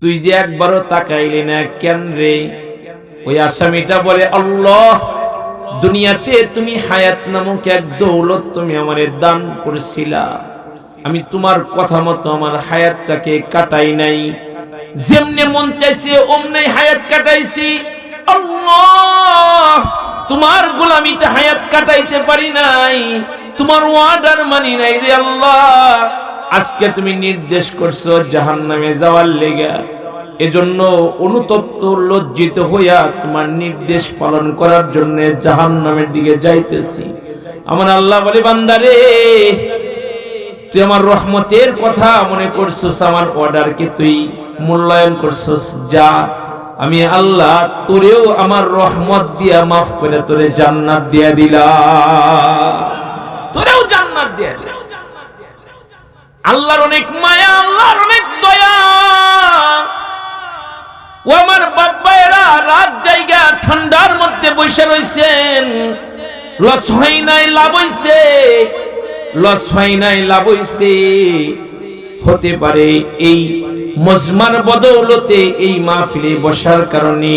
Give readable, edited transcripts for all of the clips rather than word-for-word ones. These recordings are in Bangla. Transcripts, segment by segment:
তুই যে একবারও তাকাইলি না কেন রে? ওই আসামিটা বলে, আল্লাহ, দুনিয়াতে তুমি হায়াত নামক এক দৌলত তুমি আমারে দান করেছিলা, আমি তোমার কথা মতো আমার হায়াতটাকে কাটাই নাই, যেমনে মন চাইছে অমনি হায়াত কাটাইছি। আল্লাহ, তোমার গোলামিতে হায়াত কাটাইতে পারি নাই, তোমার ওয়ার্ডার মানি নাই রে আল্লাহ। আজকে তুমি নির্দেশ করছো জাহান্নামে যাওয়ার লেগা, এজন্য অনুতপ্ত লজ্জিত হইয়া তোমার নির্দেশ পালন করার জন্য জাহান্নামের দিকে যাইতেছি। আমার আল্লাহ বলে, বান্দারে, তুই আমার রহমতের কথা মনে করছস, আমার অর্ডারকে তুই মূল্যায়ন করছস, যা আমি আল্লাহ তোরেও আমার রহমত দিয়া মাফ করে তোরে জান্নাত দিয়া দিলাম, তোরেও জান্নাত দিয়া দিলাম। আল্লাহর অনেক মায়া, আল্লাহর অনেক দয়া। ও আমার বাব্বায়েরা, রাত জায়গা ঠান্ডার মধ্যে বসে রইছেন, লস হয় নাই লাভ হইছে, লস হয় নাই লাভ হইছে। হতে পারে এই মজমার বদৌলতে, এই মাহফিলে বসার কারণে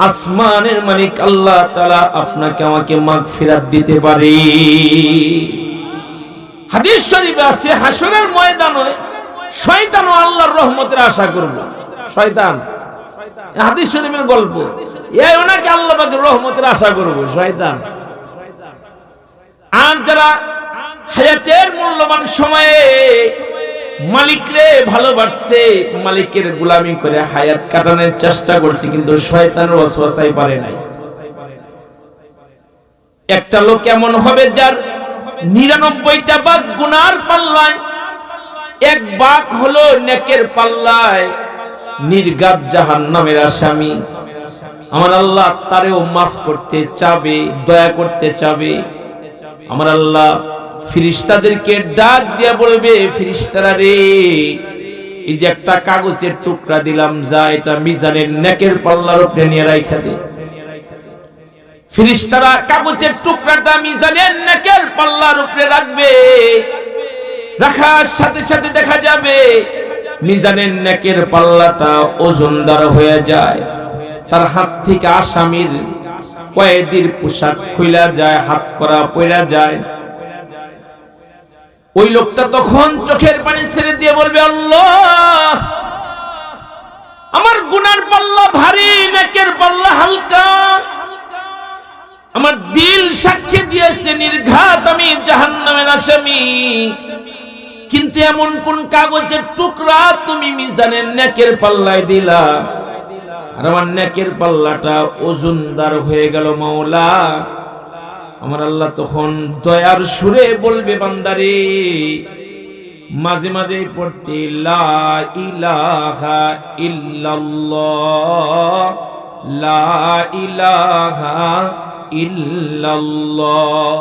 আসমানের মালিক আল্লাহ তাআলা আপনাকে আমাকে মাগফিরাত দিতে পারে। হাদিস শরীফে আছে, হাসরের ময়দানে শয়তান ও আল্লাহর রহমতের আশা করবে। শয়তান, হাদিস শরীফের গল্প, এই ওনাকে আল্লাহ পাকের রহমতের আশা করবে শয়তান। আর যারা হায়াতের মূল্যবান সময়ে মালিকরে ভালোবাসছে, মালিকের গোলামি করে হায়াত কাটানোর চেষ্টা করছে, কিন্তু শয়তানের ওয়াসওয়াসায় পারে নাই। একটা লোক এমন হবে যার 99টা বাঘ গুনার পাল্লায়, এক বাঘ হলো নেকের পাল্লায়, নির্ঘাত জাহান্নামের আসামি। আমার আল্লাহ তারেও মাফ করতে চাবে, দয়া করতে চাবে। আমার আল্লাহ ফেরেশতাদেরকে ডাক দিয়া বলবে, ফেরেশতারা রে, এই যে একটা কাগজের টুকরা দিলাম, যা এটা মিজানের নেকের পাল্লার উপরে নিয়ে রাখা দে। ফেরেশতারা কাগজের টুকরাটা মিজানের নেকের পাল্লার উপরে রাখবে। রাখার সাথে সাথে দেখা যাবে মিজানের নেকের পাল্লাটা ওজনদার হয়ে যায়। তার হাত থেকে আসামির কয়েদির পোশাক খুইলা যায়, হাত করা পড়া যায়। ওই লোকটা তখন চোখের পানি ছেড়ে দিয়ে বলবে, আল্লাহ, আমার গুনার পাল্লা ভারী, নেকের পাল্লা হালকা। আমার দিল সাক্ষী দিয়েছে নির্ঘাত আমি জাহান্নামের আসামি, কিন্তু এমন কোন কাগজের টুকরা তুমি মিজানের নেকের পাল্লায় দিলা, আর আমার নেকের পাল্লাটা ওজনদার হয়ে গেল মাওলা। আমার আল্লাহ তখন দয়ার সুরে বলবে, বান্দারে, মাঝে মাঝে পড়তে লা ইলাহা ইল্লাল্লাহ, লা ইলাহা ইল্লাল্লাহ,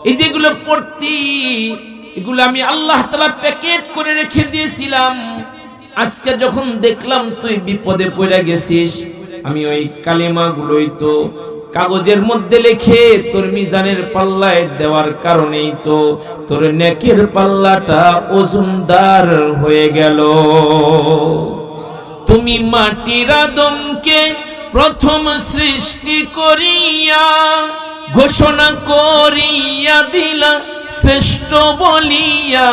এই যেগুলো পড়তি, এগুলো আমি আল্লাহ তাআলা প্যাকেট করে রেখে দিয়েছিলাম। আজকে যখন দেখলাম তুই বিপদে পড়ে গেছিস, আমি ওই কালিমাগুলোই তো কাগজের মধ্যে লিখে তোর মিজানের পাল্লায় দেওয়ার কারণেই তো তোর নেকের পাল্লাটা ওজনদার হয়ে গেল। তুমি মাটির আদমকে প্রথম সৃষ্টি করিয়া ঘোষণা করিয়া দিলা শ্রেষ্ঠ বলিয়া,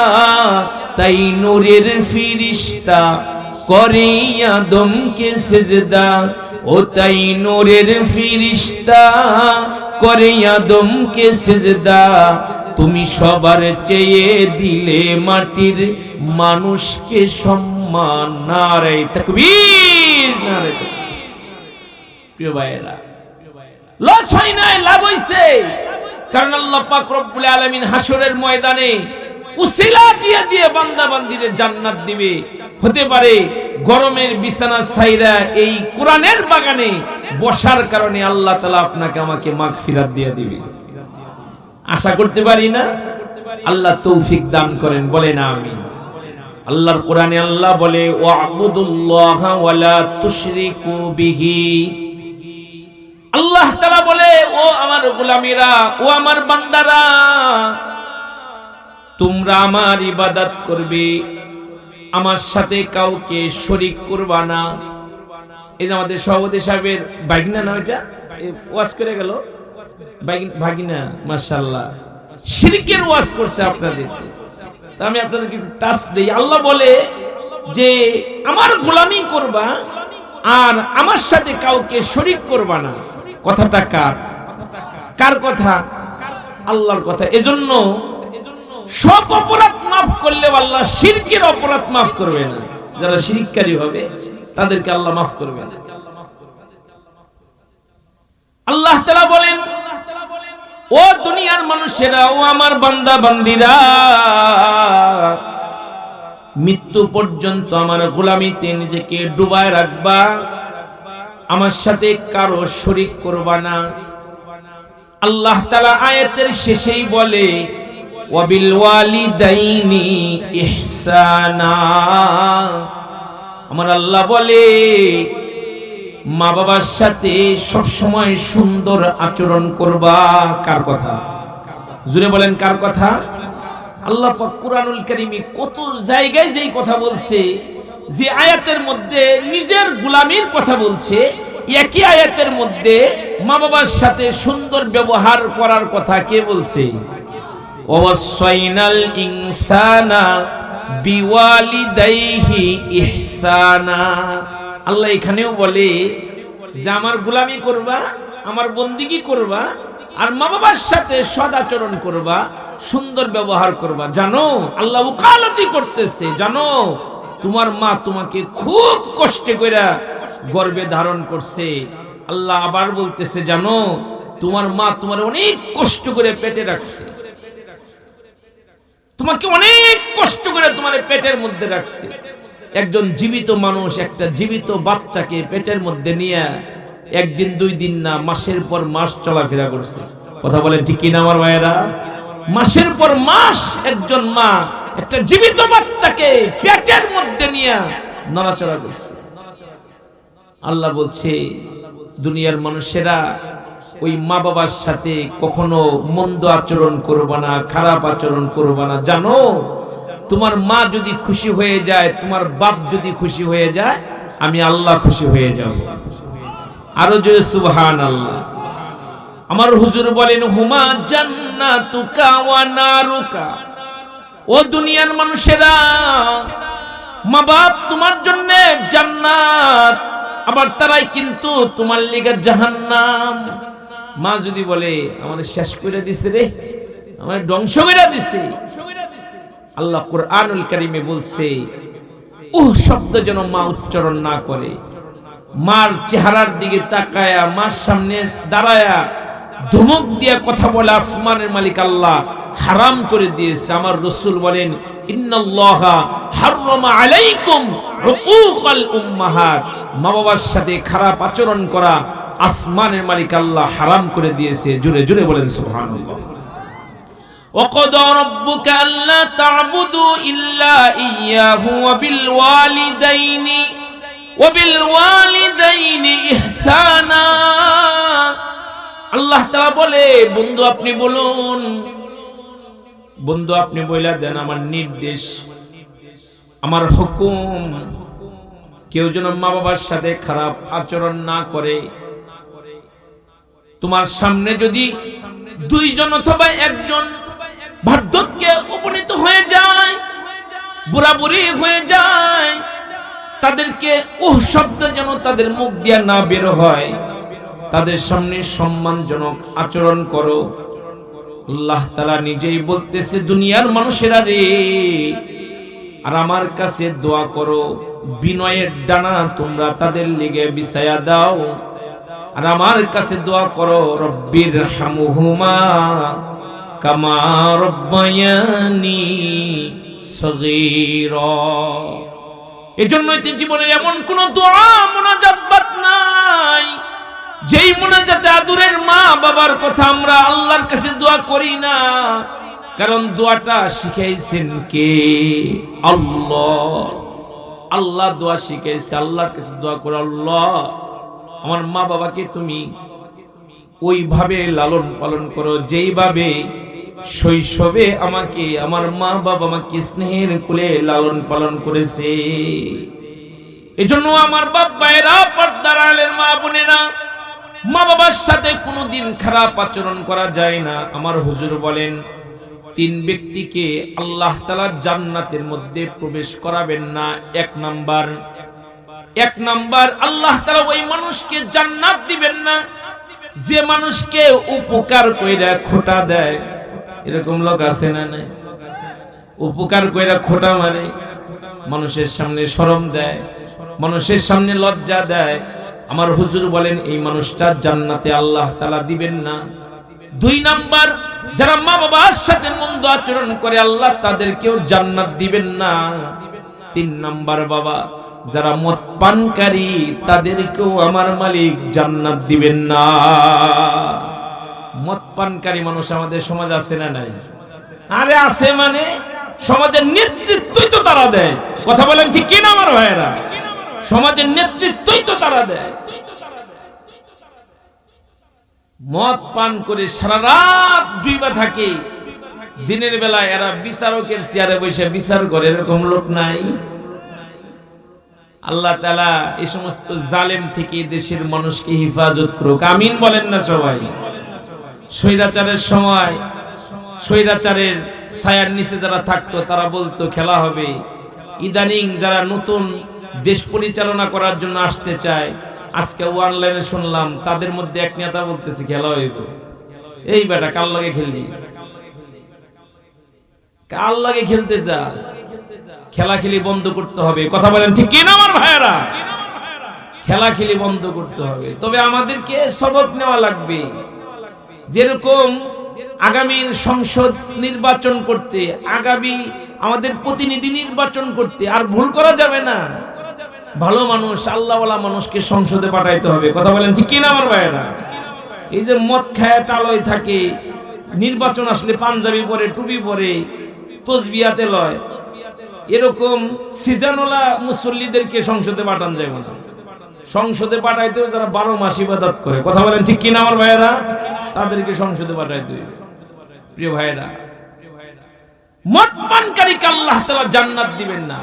তাই নূরের ফিরিস্তা করে আদমকে সেজদা, ও তাই নূরের ফিরিস্তা করে আদমকে সেজদা। তুমি সবার চেয়ে দিলে মাটির মানুষকে সম্মান। নারে তাকবীর, নারে তাকবীর। প্রিয় ভাইয়েরা, লস হয় নাই, লাভ হইছে, কারণ আল্লাহ পাক রব্বুল আলামিন হাসরের ময়দানে উসিলা দিয়ে দিয়ে বান্দা বান্দিরে জান্নাত দিবে। হতে পারে গরমের বিছানা ছাইরা এই কোরআনের বাগানে বসার কারণে আল্লাহ তাআলা আপনাকে আমাকে মাগফিরাত দিয়ে দিবে। আশা করতে পারি না? আল্লাহ তৌফিক দান করেন, বলেন আমিন। আল্লাহর কোরআনে আল্লাহ বলে, ওয়াবুদুল্লাহা ওয়ালা তুশরিকু বিহি। আল্লাহ তাআলা বলে, ও আমার গোলামেরা, ও আমার বান্দারা, তোমরা আমার ইবাদত করবে, আমার সাথে কাউকে শরীক করবা না। এই যে আমাদের সভাপতি সাহেবের ভাগিনা না, ওইটা ওয়াজ করে গেল ভাগিনা, মাশাআল্লাহ শিরকের ওয়াজ করছে আপনাদের। আমি আপনাদেরকে টাচ দেই। আল্লাহ বলে যে আমার গোলামি করবা আর আমার সাথে কাউকে শরীক করবা না। কথাটা কার কথা? আল্লাহর কথা। এজন্য সব অপরাধ মাফ করলে আল্লাহ শিরকের অপরাধ মাফ করবে না। যারা শিরককারী হবে তাদেরকে আল্লাহ মাফ করবে না। আল্লাহ তাআলা বলেন, ও দুনিয়ার মানুষেরা, ও আমার বান্দা বান্দীরা, মৃত্যু পর্যন্ত আমার গোলামিতে নিজেকে ডুবায় রাখবা, আমার সাথে কারো শরীক করবা না। আল্লাহ তাআলা আয়াতের শেষেই বলে, ওয়াবিল ওয়ালিদাইনি ইহসানা। আমার আল্লাহ বলে মা বাবার সাথে সবসময় সুন্দর আচরণ করবা। কার কথা? জুড়ে বলেন কার কথা? আল্লাহ পাক কুরআনুল কারীমে কত জায়গায় যেই কথা বলছে, যে আয়াতের মধ্যে নিজের গোলামির কথা বলছে, একই আয়াতের মধ্যে মা বাবার সাথে সুন্দর ব্যবহার করার কথা কে বলছে? ওয়াসাইনাল ইনসানা বিওয়ালিদাইহি ইহসানা। আল্লাহ এখানেও বলে যে আমার গোলামি করবা, আমার বন্দিগি করবা, আর মা বাবার সাথে সদাচরণ করবা, সুন্দর ব্যবহার করবা। জানো আল্লাহ উকালতি করতেছে, জানো তোমার মা তোমাকে খুব কষ্টে কইরা গর্ভে ধারণ করছে। আল্লাহ আবার বলতেছে, জানো তোমার মা তোমার অনেক কষ্ট করে পেটে রাখছে, তোমাকে অনেক কষ্ট করে তোমার পেটের মধ্যে রাখছে। একজন জীবিত মানুষ একটা জীবিত বাচ্চাকে পেটের মধ্যে নিয়ে একদিন দুই দিন না, মাসের পর মাস চলাফেরা করছে। কথা বলেন ঠিক কিনা আমার ভাইয়েরা? মাসের পর মাস একজন মা একটা জীবিত বাচ্চাকে পেটের মধ্যে নিয়ে নড়াচড়া করছে। আল্লাহ বলছে দুনিয়ার মানুষেরা ওই মা বাবার সাথে কখনো মন্দ আচরণ করবা না, খারাপ আচরণ করবা না। জানো তোমার মা যদি খুশি হয়ে যায়, তোমার বাপ যদি খুশি হয়ে যায়, আমি আল্লাহ খুশি হয়ে যাব। আরো জোরে সুবহানাল্লাহ। আমার হুজুর বলেন, হুমা জান্নাতুকা ওয়া নারুকা। ও দুনিয়ার মানুষেরা, মা বাপ তোমার জন্য জান্নাত, আবার তারাই কিন্তু তোমার লিগে জাহান্নাম। মা যদি বলে আমাদের শেষ করে দিছে রে, আমাদের ধ্বংস করে দিছে, আল্লাহ কুরআনুল কারীমে বলছে শব্দ যেন মা উচ্চারণ না করে। মার চেহারার দিকে তাকায়া, মার সামনে দাঁড়ায়া ধমক দিয়া কথা বলে আসমানের মালিক আল্লাহ হারাম করে দিয়েছে। আমার রাসূল বলেন, ইন্নাল্লাহা হাররামা আলাইকুম উকুকাল উম্মাহাত। মা বাবার সাথে খারাপ আচরণ করা আসমানের মালিক আল্লাহ হারাম করে দিয়েছে। জোরে জোরে বলেন সুবহানাল্লাহ। وَقَضَى رَبُّكَ أَلَّا تَعْبُدُوا إِلَّا إِيَّاهُ وَبِالْوَالِدَيْنِ إِحْسَانًا। আল্লাহ তাআলা বলে, বন্ধু আপনি বলুন, বন্ধু আপনি বইলা দেন আমার নির্দেশ, আমার হুকুম, কেউ যেন মা বাবার সাথে খারাপ আচরণ না করে। তোমার সামনে যদি দুইজন অথবা একজন বার্ধক্যে উপনীত হয়ে যায়, বুড়া বুড়ি হয়ে যায়, তাদেরকে শব্দ যেন তাদের মুখ দিয়ে না বের হয়, তাদের সামনে সম্মানজনক আচরণ করো। আল্লাহ তাআলা নিজেই বলতেছে, দুনিয়ার মানুষেরা রে, আর আমার কাছে দোয়া করো, বিনয়ের ডানা তোমরা তাদের লিগে বিছায়া দাও, আর আমার কাছে দোয়া করো, রব্বির হামহুমা কামা রব্বায়ানি সগীরা। এজন্যই তো জীবনে এমন কোন দোয়া মুনাজাত বাদ নাই যেই মুনাজাতে আদরের মা বাবার কথা আমরা আল্লাহর কাছে দোয়া করি না। কারণ দোয়াটা শিখাইছেন কে? আল্লাহ। আল্লাহ দোয়া শিখাইছে, আল্লাহর কাছে দোয়া করো, আল্লাহ আমার মা বাবাকে তুমি ওইভাবে লালন পালন করো যেইভাবে শৈশবে আমাকে আমার মা বাবা আমাকে স্নেহের কোলে লালন পালন করেছে। এজন্য আমার বাপ ভাইরা, পর্দার আড়ালের মা বোনেরা, মা বাবার সাথে কোনোদিন খারাপ আচরণ করা যায় না। আমার হুজুর বলেন, 3 ব্যক্তিকে আল্লাহ তাআলা জান্নাতের মধ্যে প্রবেশ করাবেন না। এক নাম্বার আল্লাহ তাআলা ওই মানুষকে জান্নাত দিবেন না যে মানুষকে উপকার কইরা খোটা দেয়। এরকম লোক আছে না নাই? উপকার কইরা খোটা মারে, মানুষের সামনে শরম দেয়, মানুষের সামনে লজ্জা দেয়। আমার হুজুর বলেন এই মানুষটা জান্নাতে আল্লাহ তাআলা দিবেন না। 2 নাম্বার, যারা মা বাবার সাথে মন্দ আচরণ করে আল্লাহ তাদেরকেও জান্নাত দিবেন না। 3 নাম্বার বাবা, যারা মদ পানকারী তাদেরকেও আমার মালিক জান্নাত দিবেন না। মদ পানকারী মানুষ আমাদের সমাজ আছে না নাই? আরে আছে, মানে সমাজের নেতৃত্বই তো তারা দেয়। কথা বলেন ঠিক কিনা আমার ভাইয়েরা? সমাজের নেতৃত্বই তো তারা দেয়। মদ পান করে সারা রাত ডুইবা থাকে, দিনের বেলা এরা বিচারকের চেয়ারে বসে বিচার করে। এরকম লোক নাই? আল্লাহ তাআলা এই সমস্ত জালেম থেকে দেশের মানুষকে হেফাজত করুক, আমিন বলেন না সবাই? স্বৈরাচারের সময় স্বৈরাচারের ছায়ার নিচে যারা থাকতো তারা বলতো খেলা হবে। ইদানিং যারা নতুন দেশ পরিচালনা করার জন্য আসতে চায়, আজকে অনলাইনে শুনলাম তাদের মধ্যে এক নেতা বলতেছে খেলা হইব। এই বেটা, কার লাগে খেলবি? কার লাগে খেলতে চাস? খেলা খেলি বন্ধ করতে হবে। কথা বলেন ঠিক কিনা আমার ভাইয়েরা? খেলা খেলি বন্ধ করতে হবে। তবে আমাদেরকে সবক নেওয়া লাগবে। যেরকম আগামী সংসদ নির্বাচন করতে, আগামী আমাদের প্রতিনিধি নির্বাচন করতে আর ভুল করা যাবে না। ভালো মানুষ, আল্লাহওয়ালা মানুষকে সংসদে পাঠাইতে হবে। কথা বলেন ঠিক কিনা আমার ভাইয়েরা? এই যে মদ খায় টালয় থাকে, নির্বাচন আসলে পাঞ্জাবি পরে, টুপি পরে, তসবিহাতে লয়, এরকম সিজনওয়ালা মুসল্লিদেরকে সংসদে পাঠান যায় না। সংসদে পাঠাইতে হবে যারা 12 মাস ইবাদত করে। কথা বলেন ঠিক কিনা আমার ভাইয়েরা? তাদেরকে সংসদে পাঠাইতে হবে। প্রিয় ভাইয়েরা, মদ পানকারীকে আল্লাহ তাআলা জান্নাত দিবেন না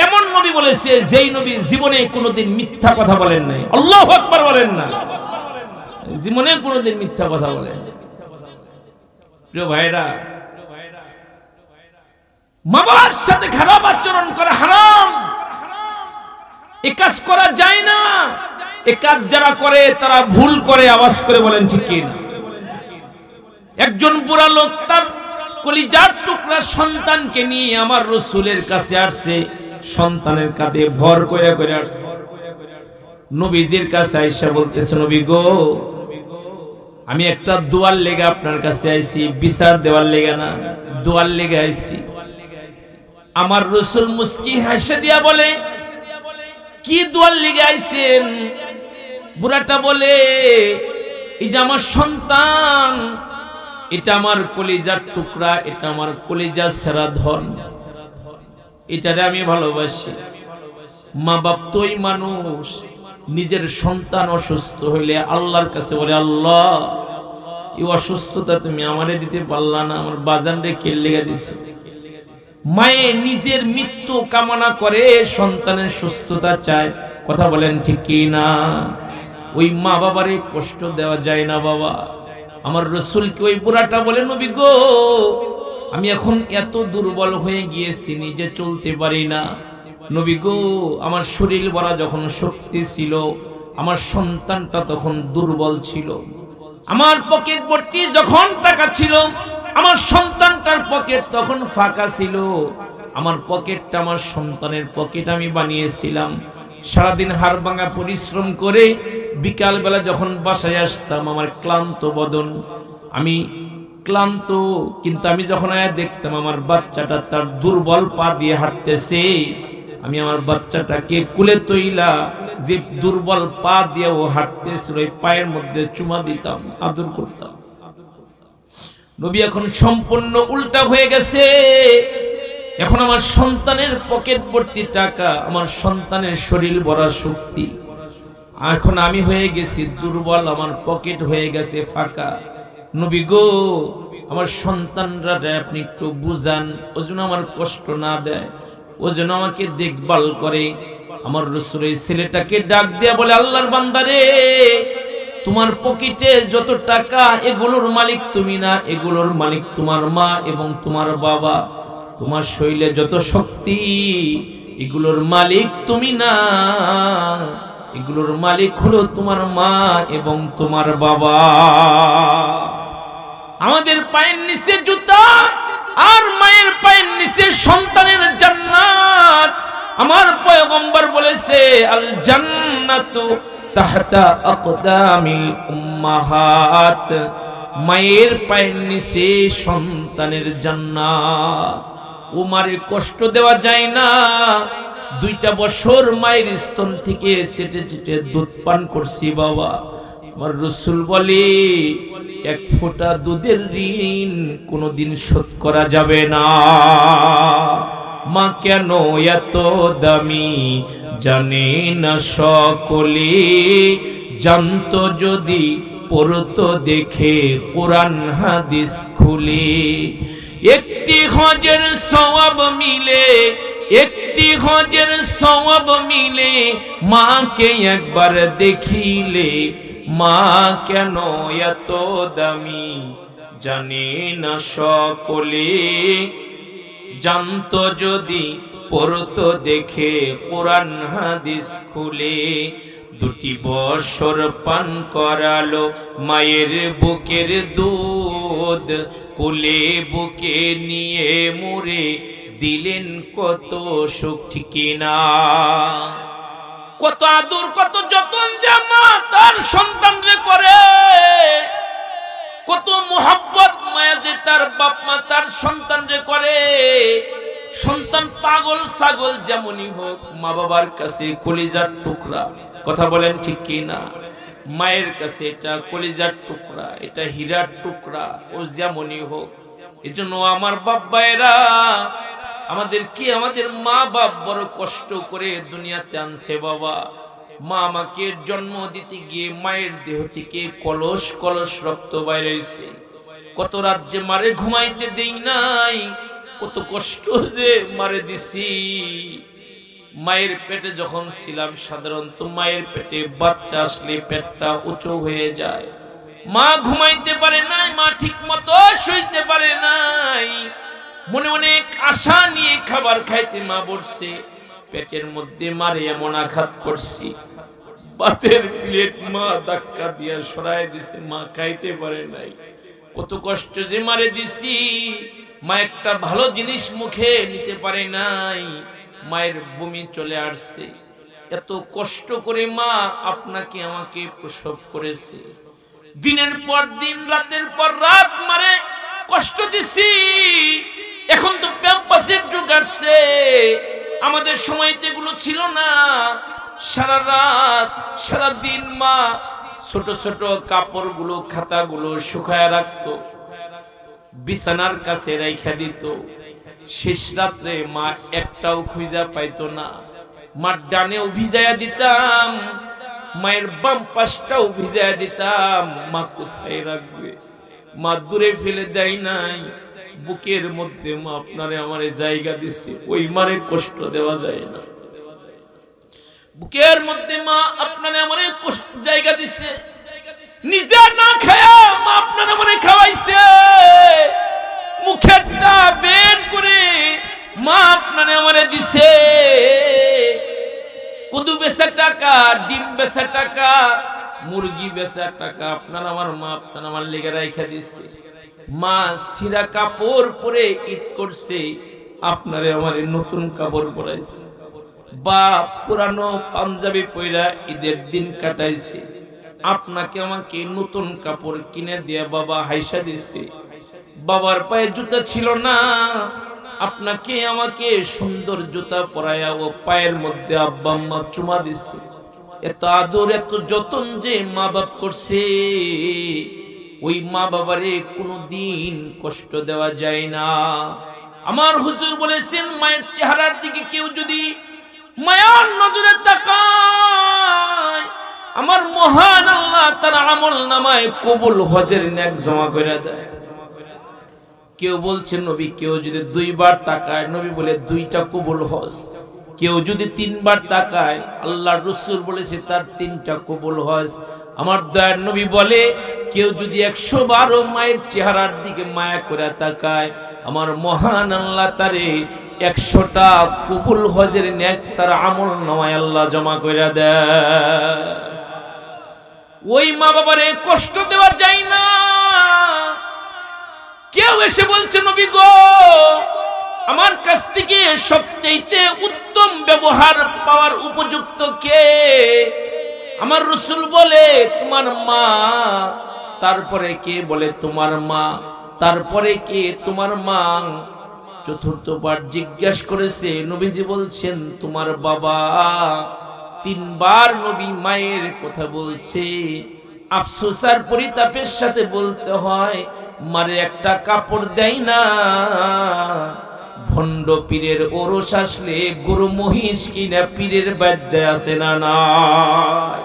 এমন নবী বলেছে, যেই নবী জীবনে কোনোদিন মিথ্যা কথা বলেন নাই। আল্লাহু আকবার বলেন না? জীবনে কোনোদিন মিথ্যা কথা বলেন। প্রিয় ভাইয়েরা, মা বাবার সাথে খারাপ আচরণ করা হারাম। এ কাজ করা যায় না। এ কাজ যারা করে তারা ভুল করে। আওয়াজ করে বলেন ঠিক কিনা? একজন বুড়া লোক তার কলিজার টুকরা সন্তানকে নিয়ে আমার রাসূলের কাছে আসছে, সন্তানের কাঁধে ভর করে করে আসছে। নবীজির কাছে আয়েশা বলতেছে, নবী গো, আমি একটা দোয়ার লেগে আপনার কাছে আইছি, বিচার দেওয়ার লেগে না, দোয়ার লেগে আইছি। আমার রাসূল মুস্কি হাসে দিয়া বলে, কি দোয়ার লেগে আইছেন? বুড়াটা বলে, এই যে আমার সন্তান, এটা আমার কলিজার টুকরা, এটা আমার কলিজার সেরা ধন, এটারে আমি ভালোবাসি। মা বাপ তোই মানুষ, নিজের সন্তান অসুস্থ হইলে আল্লাহর কাছে বলে, আল্লাহ এই অসুস্থতা তুমি আমারে দিতে পারলা না, আমার বাজানরে কে লেগে দিছে। মায়ে নিজের মৃত্যু কামনা করে, সন্তানের সুস্থতা চায়। কথা বলেন ঠিক কি না? ওই মা বাবারে কষ্ট দেওয়া যায় না বাবা। আমার রাসূলকে ওই বুড়াটা বলে, নবী গো, আমি এখন এত দুর্বল হয়ে গিয়েছি, নিজে চলতে পারি না। নবী গো, আমার শরীর ভরা যখন শক্তি ছিল, আমার সন্তানটা তখন দুর্বল ছিল। আমার পকেট ভর্তি যখন টাকা ছিল, আমার সন্তানটার পকেট তখন ফাঁকা ছিল। আমার পকেটটা আমার সন্তানের পকেট আমি বানিয়েছিলাম। সারাদিন হাড় ভাঙা পরিশ্রম করে বিকাল বেলা যখন বাসায় আসতাম, আমার ক্লান্ত বদন, আমি ক্লান্ত, কিন্তু আমি যখন দেখতাম আমার বাচ্চাটা তার দুর্বল পা দিয়ে হাঁটতেছে, আমি আমার বাচ্চাটাকে কুলে তৈলা যে দুর্বল পা দিয়ে ও হাঁটতেছিল, ওই পায়ের মধ্যে চুমা দিতাম, আদর করতাম। নবী এখন সম্পূর্ণ উল্টা হয়ে গেছে। এখন আমার সন্তানের পকেট ভর্তি টাকা, আমার সন্তানের শরীর ভরা শক্তি, এখন আমি হয়ে গেছি দুর্বল, আমার পকেট হয়ে গেছে ফাঁকা। নবী গো, আমার সন্তানরা আপনি একটু বুঝান, ও যেন আমার কষ্ট না দেয়, ও যেন আমাকে দেখভাল করে। আমার রাসূল এই ছেলেটাকে ডাক দিয়া বলে, আল্লাহর বান্দারে, তোমার পকেটে যত টাকা, এগুলোর মালিক তুমি না, এগুলোর মালিক তোমার মা এবং তোমার বাবা। তোমার শরীরে যত শক্তি, এগুলোর মালিক তুমি না, এগুলোর মালিক হলো তোমার মা এবং তোমার বাবা। আমাদের পায়ের নিচে জুতা আর মায়ের পায়ের নিচে সন্তানের জান্নাত। আমার পয়গম্বর বলেছে, আল জান্নাতু তাহতা আকদামিল উম্মাহাত, মায়ের পায়ের নিচে সন্তানের জান্নাত। ও মারে কষ্ট দেওয়া যায় না। 2টা বছর মায়ের স্তন থেকে চেটে চেটে দুধ পান করছি বাবা। আমার রাসূল বলে, 1 ফোঁটা দুধের ঋণ কোনোদিন শোধ করা যাবে না। মা কেন এত দামি জানে না সকলে, জানতো যদি পড়তো দেখে কোরআন হাদিস খুলে। একটি হজের সওয়াব মিলে, একটি হজের সওয়াব মিলে, মাকে একবার দেখিলে। মা কেন এত দামি জানে না সকলে, জানতো যদি পড়তো দেখে কোরআন হাদিস খুলে। 2 বছর পান করালো মায়ের বুকের দুধ, কোলে বুকে নিয়ে মুড়ে দিলেন কত সুখ, ঠিক না? কত আদর কত যতন যে মা তার সন্তানরে করে, কত মুহাব্বত মায়া যে তার বাপ মা তার সন্তানরে করে। সন্তান পাগল ছাগল যেমনই হোক, মা বাবার কাছে কলিজার টুকরা। কথা বলেন ঠিক কি না? মায়ের কাছে এটা কলিজার টুকরা, এটা হীরার টুকরা। ও যেমনই হোক, এজন্য আমার বাপ ভাইরা, আমাদের মা বাপ বড় কষ্ট করে দুনিয়াতে আনছে বাবা। মা আমাকে জন্ম দিতে গিয়ে মায়ের দেহ থেকে কলস কলস রক্ত বাইরে হয়েছে। কত রাত যে মারে ঘুমাইতে দেই নাই, কত কষ্ট যে মারে দিছি। মায়ের পেটে যখন ছিলাম, সাধারণত মায়ের পেটে বাচ্চা আসলে পেটটা উঁচু হয়ে যায়। মা ঘুমাইতে পারে নাই, মা ঠিক মতো শুইতে পারে নাই। মনে অনেক আশা নিয়ে খাবার খাইতে মা বসছে, পেটের মধ্যে মারে এমন আঘাত করছি, ভাতের প্লেট মা ধাক্কা দিয়া সরাই দিছে, মা খাইতে পারে নাই। কত কষ্ট যে মারে দিছি, মা একটা ভালো জিনিস মুখে নিতে পারে নাই, মায়ের বমি চলে আসছে। এত কষ্ট করে মা আপনাকে আমাকে প্রসব করেছে। দিনের পর দিন, রাতের পর রাত মারে কষ্ট দিছি। এখন তো প্যাম্পাসের যুগ আসছে, আমাদের সময় তো এগুলো ছিল না। সারা রাত সারা দিন মা ছোট ছোট কাপড়গুলো খাতাগুলো শুকায় রাখতো, বিছানার কাছে রাইখা দিত। শেষ রাত্রে মা একটাও খুঁজা পাইতো না। মার ডানেও ভিজাইয়া দিতাম, মায়ের বাম পাশটাও ভিজাইয়া দিতাম। মা কোথায় রাখবে? মা দূরে ফেলে দেয় নাই, বুকের মধ্যে মা আপনারে আমারে জায়গা দিছে। ওই মারে কষ্ট দেওয়া যায় না। বুকের মধ্যে মা আপনারে আমারে কষ্ট জায়গা দিছে। নিজে না খায়া মা আপনারে আমারে খাওয়াইছে। মুখেরটা বের করে মা আপনারে আমারে দিছে। কদু বেচা টাকা, ডিম বেচা টাকা, মুরগি বেচা টাকা আপনার আমার মা আপনার আমার লেগে রাইখা দিছে। মা ছিঁড়া কাপড় পরে ঈদ করছে, আপনারে আমারে নতুন কাপড় পরাইছে। বাপ পুরানো পাঞ্জাবি পইরা ঈদের দিন কাটাইছে, আপনাকে আমাকে নতুন কাপড় কিনে দিয়ে বাবা হাইসা দিছে। বাবার পায়ে জুতা ছিল না, আপনাকে আমাকে সুন্দর জুতা পরাইয়া ও পায়ের মধ্যে আব্বা আম্মা চুমা দিছে। এত আদর এত যতন যে মা বাপ করছে, ওই মা বাবারে কোনোদিন কষ্ট দেওয়া যায় না। আমার হুজুর বলেছেন, মায়ের চেহারার দিকে কেউ যদি মায়ার নজরে তাকায়, আমার মহান আল্লাহ তার আমল নামায় কবুল হজের নেক জমা করে দেয়। কেউ বলছে নবী কেউ যদি 2 বার তাকায়, নবী বলে 2টা কবুল হজ। কেউ যদি 3 বার তাকায়, আল্লাহর রাসূল বলেছে তার 3টা কবুল হজ। আমার দয়ার নবী বলে কেউ যদি 100 বারও মায়ের চেহারার দিকে মায়া করে তাকায়, আমার মহান আল্লাহ তারে 100টা কবুল হজের নেক তার আমল নামায় আল্লাহ জমা করে দেয়। ওই মা বাবারে কষ্ট দেওয়া যায় না। কেউ এসে বলছে নবী গো, আমার কাছ থেকে সবচেয়ে উত্তম ব্যবহার পাওয়ার উপযুক্ত কে? আমার রাসূল বলে তোমার মা। তারপরে কে? বলে তোমার মা। তারপরে কে? তোমার মা। চতুর্থবার জিজ্ঞাসা করেছে, নবীজি বলছেন তোমার বাবা। 3 বার নবী মায়ের কথা বলছে। আফসোস আর পরিতাপের সাথে বলতে হয়, মারে একটা কাপড় দেয় না। ভণ্ড পীরের ওরস আসলে গরু মহিষ কিনা পীরের বাজ্জায় আছে না নাই?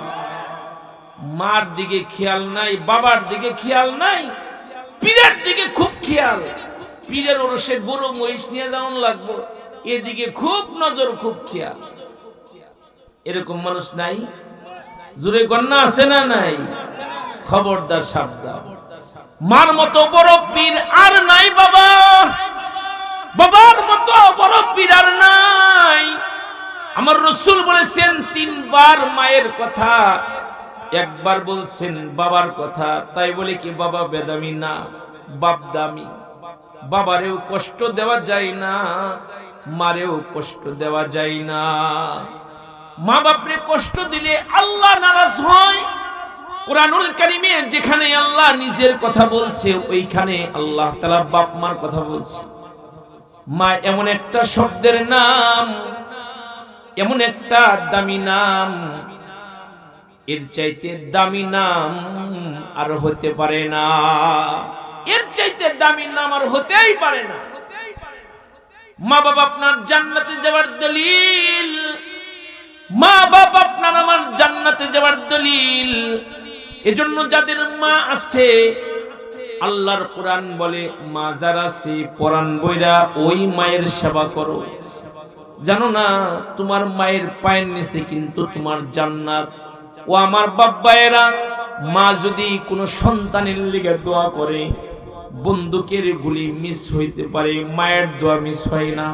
মার দিকে খেয়াল নাই, বাবার দিকে খেয়াল নাই, পীরের দিকে খুব খেয়াল। পীরের ওরসে গরু মহিষ নিয়ে যাওয়ান লাগবো, এদিকে খুব নজর, খুব খেয়াল। এরকম মানুষ নাই? জোরে গন্না আছে না নাই? খবরদার, সাবধান। মার মতো বড় পীর আর নাই বাবা, বাবার মতো বড় পীর আর নাই। আমার রাসূল বলেছেন 3 বার মায়ের কথা, 1 বার বলছেন বাবার কথা। তাই বলে কি বাবা বেদামি? না, বাপ দামি। বাবারেও কষ্ট দেওয়া যায় না, মারেও কষ্ট দেওয়া যায় না। মা বাপরে কষ্ট দিলে আল্লাহ নারাজ হয়। কুরআনুল কারীমে যেখানে আল্লাহ নিজের কথা বলছে, ওইখানে আল্লাহ তাআলা বাপ মার কথা বলছে। মা এমন একটা শব্দের নাম, এমন একটা দামি নাম, এর চাইতে দামি নাম আর হতে পারে না। এর চাইতে দামি নাম আর হতেই পারে না। মা বাবা আপনার জান্নাতে যাওয়ার দলিল, মা বাবা আপনার আমার জান্নাতে যাওয়ার দলিল। এজন্য যাদের মা আছে, আল্লাহর কোরআন বলে মা যারা আছে পরাণ বইরা ওই মায়ের সেবা করো। জানো না তোমার মায়ের পায়ের নিচে কিন্তু তোমার জান্নাত। ও আমার বাবায়েরা, মা যদি কোনো সন্তানের লিগে দোয়া করে, বন্দুকের গুলি মিস হইতে পারে, মায়ের দোয়া মিস হয় না,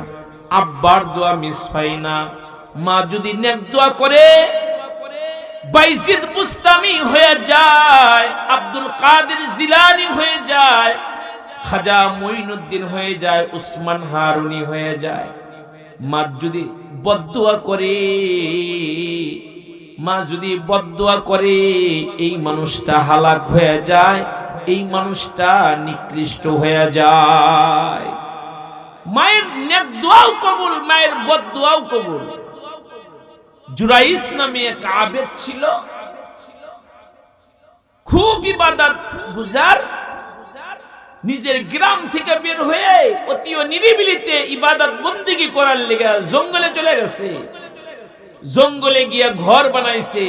আব্বার দোয়া মিস হয় না। মা যদি নেক দোয়া করে, বাইজিদ বুস্তামি হয়ে যায়, আব্দুল কাদের জিলানী হয়ে যায়, খাজা মঈনুদ্দিন হয়ে যায়, উসমান হারুনি হয়ে যায়। মা যদি বদদুয়া করে, মা যদি বদদুয়া করে, এই মানুষটা হালাক হয়ে যায়, এই মানুষটা নিকৃষ্ট হয়ে যায়। মায়ের নেক দোয়াও কবুল, মায়ের বদদুয়াও কবুল। জুরাইস নামে এক আবেদ ছিল, খুব ইবাদত গুজার। নিজের গ্রাম থেকে বের হয়ে অতি নিরিবিলিতে ইবাদত বন্দেগী করার লেগে জঙ্গলে চলে গেছে। জঙ্গলে গিয়া ঘর বানাইছে,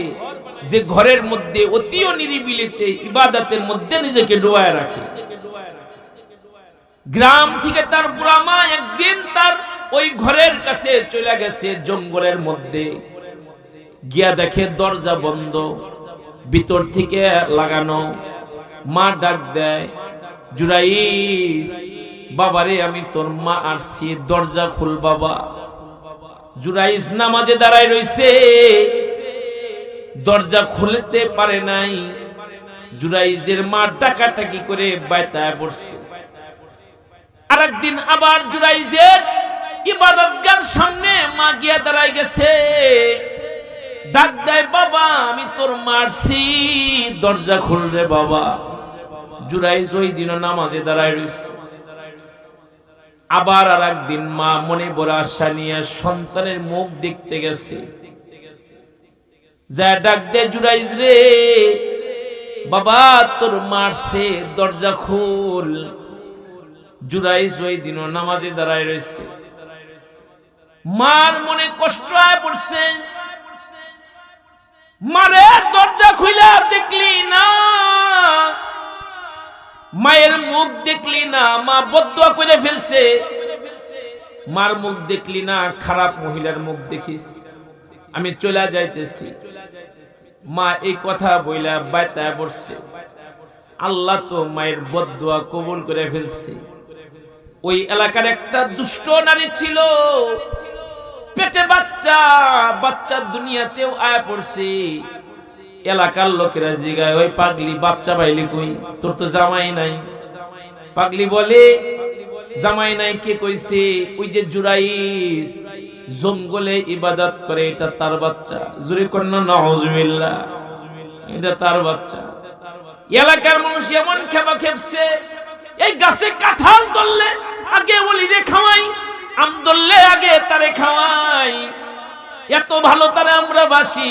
যে ঘরের মধ্যে অতি নিরিবিলিতে ইবাদতের মধ্যে নিজেকে ডুবায় রাখে। গ্রাম থেকে তার বুড়া মা একদিন তার ওই ঘরের কাছে চলে গেছে জঙ্গলের মধ্যে। গিয়া দেখে দরজা বন্ধ, ভিতর থেকে লাগানো। মা ডাক দেয়, জুরাইস বাবারে, আমি তোর মা আসছি, দরজা খুল বাবা। জুরাইস নামাজে দাঁড়ায় রইছে, দরজা খুলতে পারে নাই। জুরাইজের মা ডাকাটাকি করে বাইতায় পড়ছে। আরেকদিন আবার জুরাইজের ইবাদতগার সামনে মা গিয়া দাঁড়ায় গেছে। ডাক দেয়, বাবা আমি তোর মারছি, দরজা খুল রে বাবা। জুরাইজ ওই দিন নামাজে দাঁড়ায় রইছে। আবার আর একদিন মা মনে বড় আশা নিয়ে সন্তানের মুখ দেখতে গেছে। যা ডাক দেয়, জুরাইজ রে বাবা তোর মারছে, দরজা খুল। জুরাইজ ওই দিন নামাজে দাঁড়ায় রয়েছে। মার মনে কষ্ট হয়ে পড়ছে, মারে দরজা খুইলা দেখলি না? মায়ের মুখ দেখলি না, মা বদদুয়া করে ফেলছে। মার মুখ দেখলি না, খারাপ মহিলার মুখ দেখিস, আমি চলে যাইতেছি। মা এই কথা বইলা বাইতায় পড়ছে। আল্লাহ তো মায়ের বদদুয়া কবুল করে ফেলছে। ওই এলাকার একটা দুষ্ট নারী ছিল, পেটে বাচ্চা, বাচ্চা দুনিয়াতেও আয়া পড়ছে। এলাকার লোকেরা জিগায়, ওই পাগলি বাচ্চা পাইলি কই, তোর তো জামাই নাই। পাগলি বলে, জামাই নাই কে কইছে? ওই যে জুরাইস জঙ্গলে ইবাদত করে, এটা তার বাচ্চা। জুরে কন্যা নাউজুবিল্লাহ, এটা তার বাচ্চা। এলাকার মানুষ এমন খেপা খেপছে, এই গাছে কাঁঠাল ধরলে আগে বলি রে খাওয়াই, আম ধরলে আগে তারে খাওয়াই, এত ভালো তারে আমরা বাসি।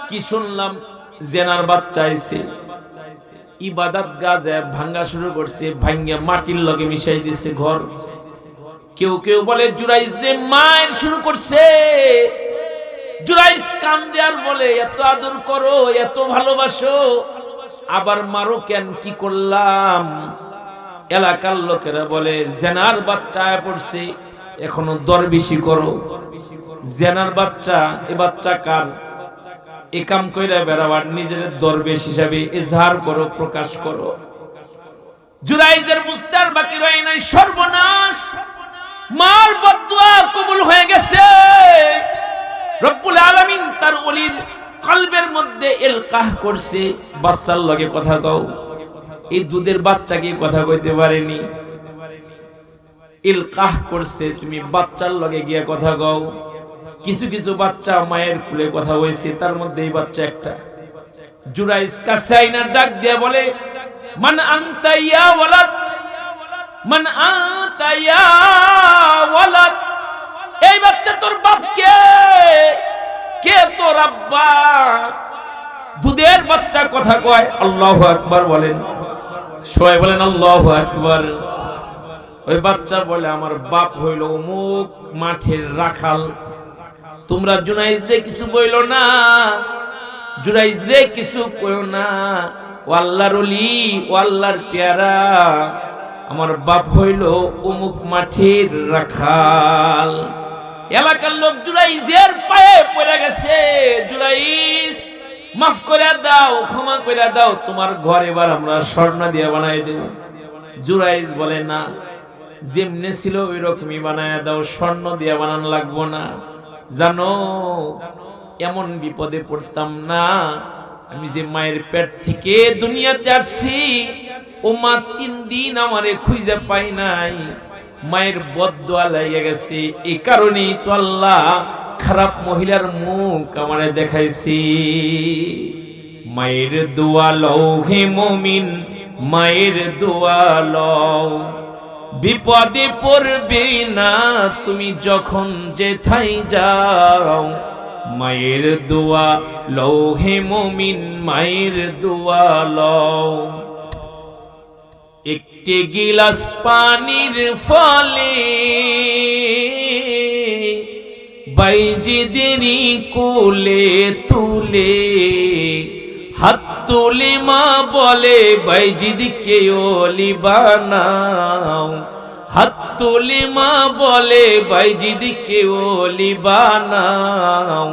কি শুনলাম, জেনার বাচ্চা আইছে, ইবাদত গাজে ভাঙ্গা শুরু করছে, ভাঙ্গা মাটির লগে মিশাই দিছে ঘর। কেউ কেউ বলে জুরাইজ রে মায়ের শুরু করছে। জুরাইজ কান্দে আর বলে, এত আদর করো, এত ভালোবাসো, আবার মারো কেন, কি করলাম? এলাকার লোকেরা বলে, জেনার বাচ্চা আয়া পড়ছে, এখনো দরবেশি করো। জেনার বাচ্চা, এ বাচ্চা কার? এ কাম কইরা বেড়াবার, নিজের দরবেশ হিসাবে ইজহার করো, প্রকাশ করো। জুরাইজের বুঝতে আর বাকি রয় নাই, সর্বনাশ, মার বদদুয়া কবুল হয়ে গেছে। রব্বুল আলামিন তার ওলির কলবের মধ্যে ইলকাহ করছে, বাচ্চার লগে কথা কও। এই দুধের বাচ্চাকে কথা কইতে পারেনি, ইলকাহ করছে, তুমি বাচ্চার লগে গিয়া কথা কও। কিছু কিছু বাচ্চা মায়ের কুলে কথা হয়েছে, তার মধ্যে এই বাচ্চা একটা। জুরাইজ কাসাইনা ডাক দিয়ে বলে, মান আনতা ইয়া ওয়ালাদ, মান আনতা ইয়া ওয়ালাদ, এই বাচ্চা তোর বাপ কে? কে তোর আব্বা? দুধের বাচ্চা কথা কয়। আল্লাহু আকবার বলেন, সবাই বলেন আল্লাহু আকবার। ওই বাচ্চা বলে, আমার বাপ হইল অমুক মাঠের রাখাল। তোমরা জুরাইজ রে কিছু বইল না, জুরাইজ রে কিছু কইও না, ও আল্লাহর ওলি, ও আল্লাহর পেয়ারা, আমার বাপ হইল অমুক মাঠের রাখাল। এলাকার লোক জুরাইজের পায়ে পড়ে গেছে, জুরাইজ মাফ করে দাও, ক্ষমা করে দাও, তোমার ঘর এবার আমরা স্বর্ণ দিয়ে বানাই দেব। জুরাইজ বলে, না, যেমনে ছিল ওই রকমই বানায় দাও, স্বর্ণ দিয়ে বানানো লাগবো না। জানো, এমন বিপদে পড়তাম না, আমি যে মায়ের পেট থেকে দুনিয়াতে আসছি, ও মা 3 দিন আমারে খুঁজে পাই নাই, মায়ের বদদুয়া লাগিয়ে গেছে। এই কারণেই তো আল্লাহ খারাপ মহিলার মুখ আমারে দেখাইছি। মায়ের দোয়া লও হে মুমিন, মায়ের দোয়া লও, বিপদে পড়বে না তুমি যখন যেথায় যাও। মায়ের দোয়া লও হে মুমিন, মায়ের দোয়া লও। একটি গিলাস পানির ফলে বাইজিদেরই কোলে তুলে, হাত তুলে মা বলে বাইজিদকে ওলি বানাও, হাত তুলে মা বলে বাইজিদকে ওলি বানাও।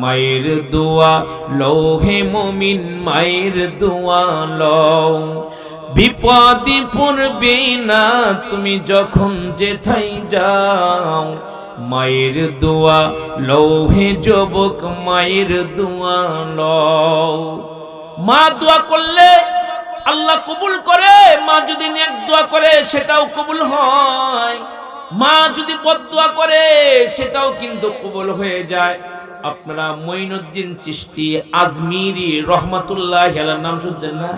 মায়ের দোয়া লও হে মুমিন, মায়ের দোয়া লও, বিপদে পড়বে না তুমি যখন যেথায় যাও। মায়ের দোয়া লও হে যুবক, মায়ের দোয়া লও। মা দোয়া করলে আল্লাহ কবুল করে, মা যদি নেক দোয়া করে সেটাও কবুল হয়, মা যদি বদদুয়া করে সেটাও কিন্তু কবুল হয়ে যায়। আপনারা মঈনুদ্দিন চিশতি আজমিরি রহমাতুল্লাহি আলাইহির নাম শুনছেন না?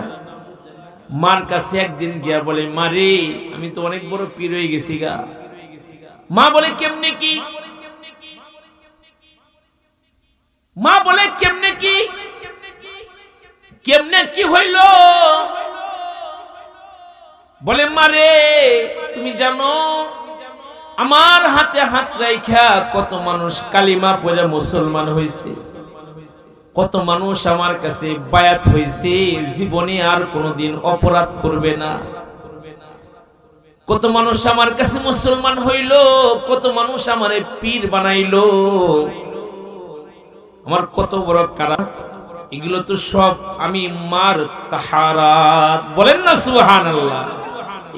মার কাছে একদিন গিয়া বলে, মারে আমি তো অনেক বড় পীর হয়ে গেছি গা। মা বলে, কেমনে কি? মা বলে, কেমনে কি? কেমনে কি হইল? বলে, মারে তুমি জানো আমার হাতে হাত রাইখা কত মানুষ কালিমা পড়ে মুসলমান হয়েছে, কত মানুষ আমার কাছে বায়াত হয়েছে, জীবনে আর কোনোদিন অপরাধ করবে না। কত মানুষ আমার কাছে মুসলমান হইল, কত মানুষ আমারে পীর বানাইলো, আমার কত বড় কারা। এগুলো তো সব আমি মার তাহারাত, বলেন না সুবহানাল্লাহ।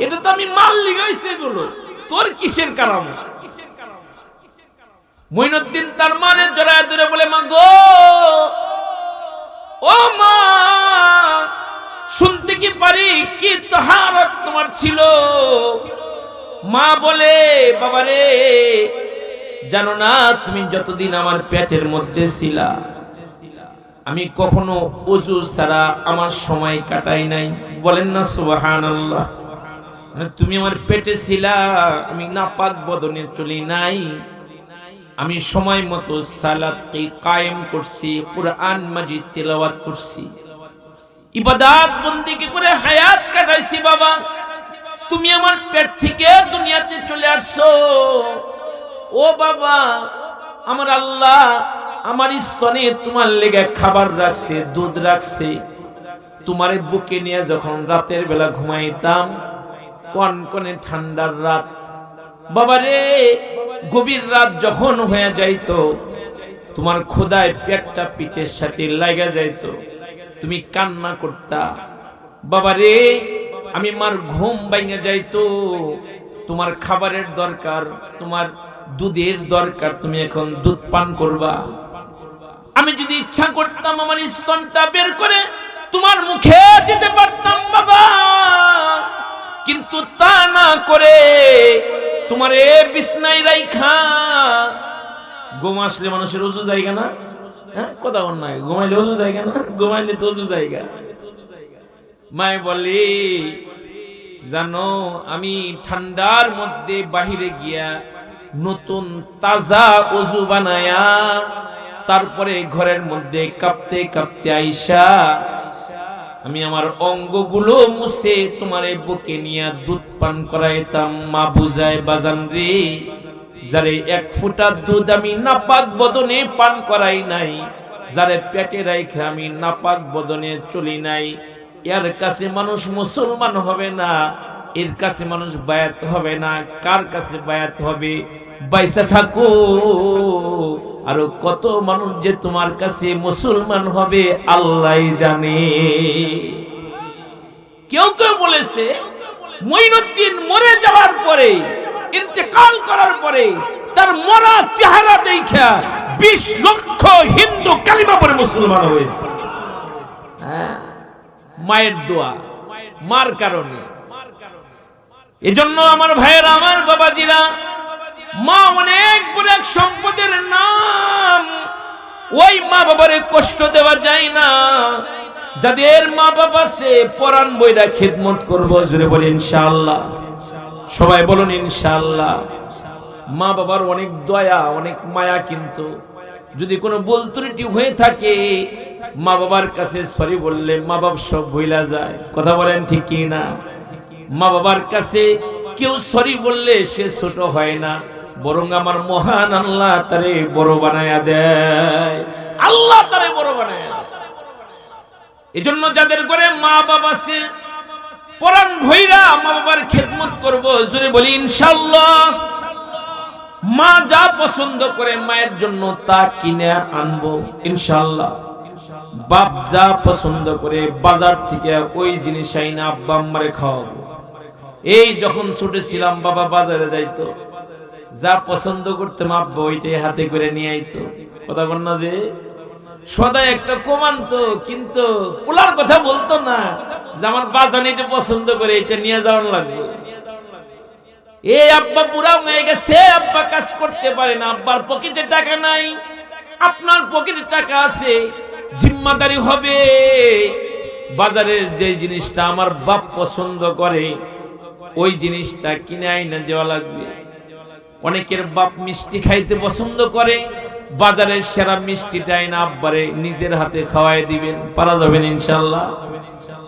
এটা তো আমি মাল লিগাইছে, এগুলো তোর কিসের কারামত? মঈনুদ্দিন তার মারে জড়ায় ধরে বলে, মা গো, ও মা, শুনতে কি পারি কি তাহারাত তোমার ছিল? মা বলে, বাবারে, জানো না তুমি যতদিন আমার পেটের মধ্যে ছিলা আমি কখনো ওযু ছাড়া আমার সময় কাটাই নাই। বলেন না সুবহানাল্লাহ। তুমি আমার পেটে ছিলা, আমি নাপাক বদনে চলি নাই, আমি সময় মতো সালাতকে কায়েম করছি, কুরআন মাজিদ তেলাওয়াত করছি, ইবাদত বন্দেগী করে হায়াত কাটাইছি। বাবা, তুমি আমার পেট থেকে দুনিয়াতে চলে আসছো। ও বাবা, আমার আল্লাহ আমার স্তনে তোমার লেগে খাবার রাখছে, দুধ রাখছে। তোমার বুকে নিয়ে যখন রাতের বেলা ঘুমাইতাম, কনকনে ঠান্ডার রাত, বাবারে, গভীর রাত যখন হয়ে যাইতো, তোমার খোদায় পেটটা পিঠের সাথে লাগা যাইতো, তুমি কান্না করতা। বাবারে, আমি মার ঘুম ভাঙে যাইতো, তোমার খাবারের দরকার, তোমার দুধের দরকার, তুমি এখন দুধ পান করবা। আমি যদি ইচ্ছা করতাম আমার স্তনটা বের করে তোমার মুখে দিতে পারতাম বাবা, কিন্তু তা না করে তোমার এ বিছনায় রাইখা। ঘুম আসলে মানুষের ওযু জায়গা না? হ্যাঁ, কথা বল না, ঘুমাইলে ওযু জায়গা না? ঘুমাইলে তো ওযু জায়গা। মায়ে বলি, জানো আমি ঠান্ডার মধ্যে বাহিরে গিয়া নতুন তাজা ওযু বানায়া তারপরে ঘরের মধ্যে কাঁপতে কাঁপতে আইসা আমি আমার অঙ্গগুলো মুছে তোমারে বুকে নিয়ে দুধ পান করাইতাম। মা বুঝায়, বাজান রে, যারে এক ফোঁটা দুধ আমি নাপাক বদনে পান করাই নাই, যারে পেটে রাইখে আমি নাপাক বদনে চলি নাই, এর কাছে মানুষ মুসলমান হবে না, এর কাছে মানুষ বায়াত হবে না। কার কাছে বায়াত হবে? বাইসা থাকো, আরো কত মানুষ যে তোমার কাছে মুসলমান হবে আল্লাহই জানে। কেউ কেউ বলেছে মঈনুদ্দিন মরে যাওয়ার পরে, ইন্তেকাল করার পরে তার মরা চেহারা দেখা 20 লক্ষ হিন্দু কালিমা পড়ে মুসলমান হয়েছে। মায়ের দোয়া, মার কারণে। এজন্য আমার ভাইয়েরা, আমার বাবাজিরা, মা অনেক বড় এক সম্পদের নাম। ওই মা বাবারে কষ্ট দেওয়া যায় না। যাদের মা বাবা আছে পরাণ বইরা খিদমত করব, জোরে বলি ইনশাআল্লাহ। সবাই বলুন ইনশাআল্লাহ। মা বাবার অনেক দয়া, অনেক মায়া, কিন্তু যদি কোনো ভুল ত্রুটি হয়ে থাকে মা বাবার কাছে সরি বললে মা বাবা সব ভুলা যায়। কথা বলেন ঠিক কি না? মা বাবার কাছে কেউ সরি বললে সে ছোট হয় না, বরং আমার মহান আল্লাহ তারে বড় বানায়া দেয়। আল্লাহ তারে বড় বানায়া দেয়। এজন্য যাদের ঘরে মা বাবা আছে পরাণ ভইরা মা বাবার খেদমত করব, জোরে বলি ইনশাআল্লাহ। মা যা পছন্দ করে মায়ের জন্য তা কিনে আনবো ইনশাআল্লাহ। বাপ যা পছন্দ করে বাজার থেকে ওই জিনিস আইনা আব্বা আম্মারে খাওয়াবো। এই যখন ছোট ছিলাম বাবা বাজারে যাইতো, যা পছন্দ করতাম আব্বা ওইটাই হাতে করে নিয়ে আইতো। কথা বল না, যে সদাই একটা কমানতো, কিন্তু পোলার কথা বলতো না যে আমার বাজান এটা পছন্দ করে এটা নিয়ে যাওয়ার লাগবে। এই আব্বা বুড়া হয়ে গেছে, আব্বা কাজ করতে পারে না, আব্বার পকেটে টাকা নাই, আপনার পকেটে টাকা আছে, জিম্মাদারি হবে বাজারের যে জিনিসটা আমার বাপ পছন্দ করে ওই জিনিসটা কিনে আইনা দেওয়া লাগবে। অনেকের বাপ মিষ্টি খাইতে পছন্দ করে, বাজারের সেরা মিষ্টিটা আইনা আব্বারে নিজের হাতে খাওয়াই দিবেন। পারা যাবেন ইনশাআল্লাহ।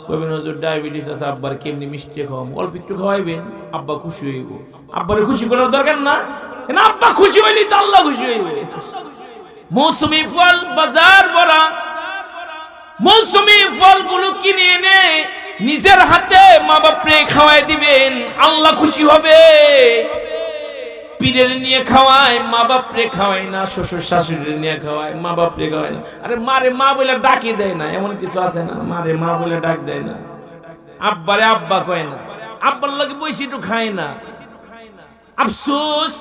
কইবেন হুজুর ডায়াবেটিস আছে, আব্বার কেমনি মিষ্টি খাওয়াবো? অল্প একটু খাওয়াইবেন, আব্বা খুশি হইব। আব্বারে খুশি করার দরকার না, কেন আব্বা খুশি হইলি তো আল্লাহ খুশি হইব। মৌসুমী ফল বাজার ভরা, মৌসুমী ফলগুলো কিনে এনে নিজের হাতে মা বাপরে খাওয়াই দিবেন, আল্লাহ খুশি হবে। পীরের নিয়ে খাওয়ায়, মা বাপরে খাওয়ায় না। শ্বশুর শাশুড়ি নিয়ে খাওয়ায়, মা বাপরে খাওয়ায় না। আরে মারে মা বলে ডাকি দেয় না, এমন কিছু আছে না? মারে মা বলে ডাক দেয় না, আব্বারে আব্বা কয় না, আব্বার লাগে বইসি একটু খায় না। আফসোস,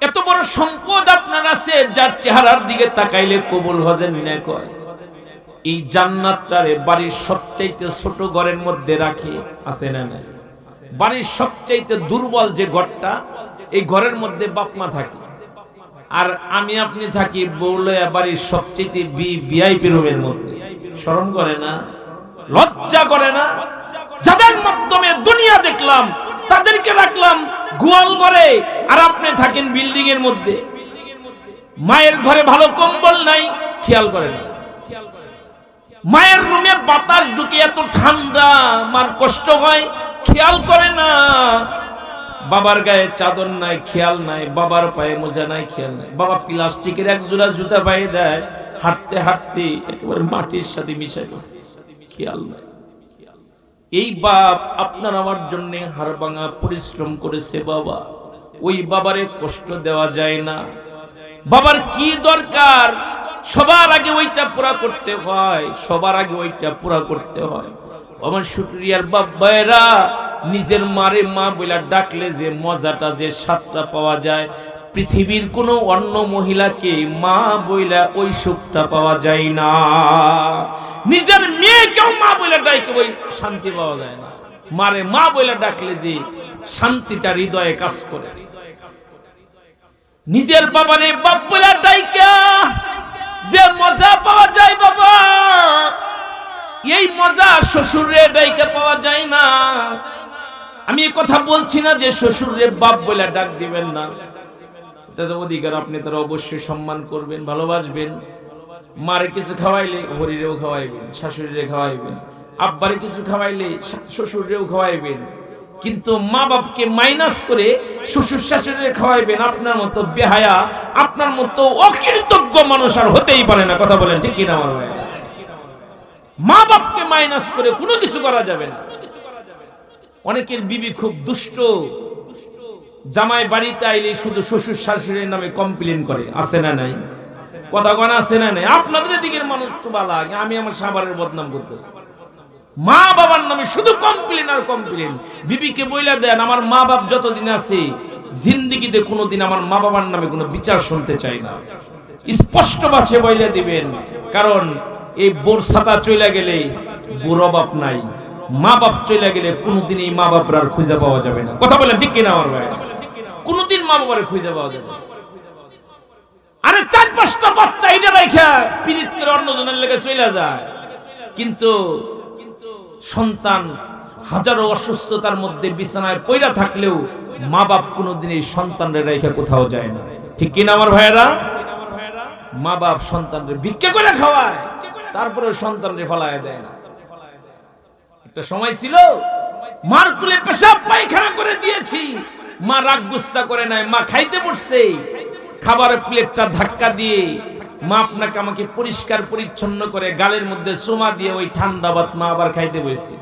এত বড় সম্পদ আপনার আছে, যার চেহারার দিকে তাকাইলে কবুল হজের নিয়ে কয়। এই জান্নাতটারে বাড়ির সবচাইতে ছোট ঘরের মধ্যে রাখে, আছে না নাই? বাড়ির সবচাইতে দুর্বল যে ঘরটা, এই ঘরের মধ্যে বাপ মা থাকে, আর আমি আপনি থাকি বউলয়া বাড়ির সবচাইতে ভিআইপি রুমের মধ্যে। শরম করে না? লজ্জা করে না? যাদের মাধ্যমে দুনিয়া দেখলাম, তাদেরকে রাখলাম গোয়াল ঘরে, আর আপনি থাকেন বিল্ডিং এর মধ্যে। মায়ের ঘরে ভালো কম্বল নাই, খেয়াল করে না। মায়ের রুমে বাতাস ঢুকে এত ঠান্ডা, মার কষ্ট হয়, খেয়াল করে না। বাবার গায়ে চাদর নাই, খেয়াল নাই। বাবার পায়ে মোজা নাই, খেয়াল নাই। বাবা প্লাস্টিকের এক জোড়া জুতা পায়ে দেয়, হাঁটতে হাঁটতে একেবারে মাটির সাথে মিশে গেছে, খেয়াল নাই। এই বাপ আপনার আমার জন্য হাড়ভাঙা পরিশ্রম করেছে বাবা, ওই বাবারে কষ্ট দেওয়া যায় না। বাবার কি দরকার, সবার আগে ওইটা পুরা করতে হয়, সবার আগে ওইটা পুরা করতে হয়। আমার শুকরিয়ার বাপ ভাইরা, নিজের মারে মা বইলা ডাকলে যে মজাটা, যে স্বাদটা পাওয়া যায়, পৃথিবীর কোনো অন্য মহিলাকে মা বইলা ওই সুখটা পাওয়া যায় না। নিজের মেয়েকেও মা বইলা ডাকে ওই শান্তি পাওয়া যায় না। মারে মা বইলা ডাকলে যে শান্তিটা হৃদয়ে কাজ করে। নিজের বাবারে বাপ বইলা ডাইকা যে মজা পাওয়া যায় বাবা, এই মজা শ্বশুরে ডাইকা পাওয়া যায় না। আমি এই কথা বলছি না যে শ্বশুরে বাপ বইলা ডাক দিবেন না, এটা অধিকার, আপনি তারা অবশ্যই সম্মান করবেন, ভালোবাসবেন। মারে কিছু খাওয়াইলে হরিরেও খাওয়াইবেন, শাশুড়িরে খাওয়াইবেন। আব্বারে কিছু খাওয়াইলে শ্বশুরেও খাওয়াইবেন। কিন্তু মা বাপকে মাইনাস করে শ্বশুর শাশুড়িরে খাওয়াইবেন, আপনার মতো বেহায়া, আপনার মতো অকৃতজ্ঞ মানুষ আর হতেই পারে না। কথা বলেন ঠিক কিনা আমার ভাই? মা বাপকে মাইনাস করে কোনো কিছু করা যাবে না। অনেকের বিবি খুব দুষ্ট, জামাই বাড়িতে আইলে শুধু শ্বশুর শাশুড়ির নামে কমপ্লেন করে, আছে না নাই? কথা কোন আছে না নাই? আপনাদের দিকের মানুষ তো ভালো, আমি আমার সাবারের বদনাম করতেছি। মা বাবার নামে শুধু কমপ্লেন আর কমপ্লেন। বিবিকে বইলা দেন, আমার মা বাপ যতদিন আছে জিন্দেগিতে কোনোদিন আমার মা বাবার নামে কোনো বিচার শুনতে চাই না। স্পষ্ট ভাষায় বইলা দিবেন, কারণ এই বোরসাতা চলে গেলে বুড়ো বাপ নাই, মা বাপ চলে গেলে কোনোদিন এই মা বাপরা আর খুঁজে পাওয়া যাবে না। কথা বলেন ঠিক কিনা আমার ভাই? কোনোদিন মা বাবার খুঁজে পাওয়া যাবে না। আরে 4-5টা বাচ্চা এটা রাইখা পীড়িত করে অন্যজনের লেগে চলে যায়, কিন্তু সন্তান হাজারো অসুস্থতার মধ্যে বিছানায় পইরা থাকলেও মা বাপ কোনোদিন এই সন্তানরে রাইখা কোথাও যায় না। ঠিক কিনা আমার ভাইয়েরা? মা বাপ সন্তানরে ভিক্ষা করে খাওয়ায়, তারপরে সন্তানরে ফলায় দেয় না। একটা সময় ছিল মার কুলে পেশাব পায়খানা করে দিয়েছি, মা রাগ গুসা করে নাই, মা খাইতে বসছে, খাবারের প্লেটটা ধাক্কা দিয়ে মা আপনাকে আমাকে পরিষ্কার পরিচ্ছন্ন করে গালের মধ্যে চুমা দিয়ে ওই ঠান্ডা ভাত মা আবার খাইতে বসে।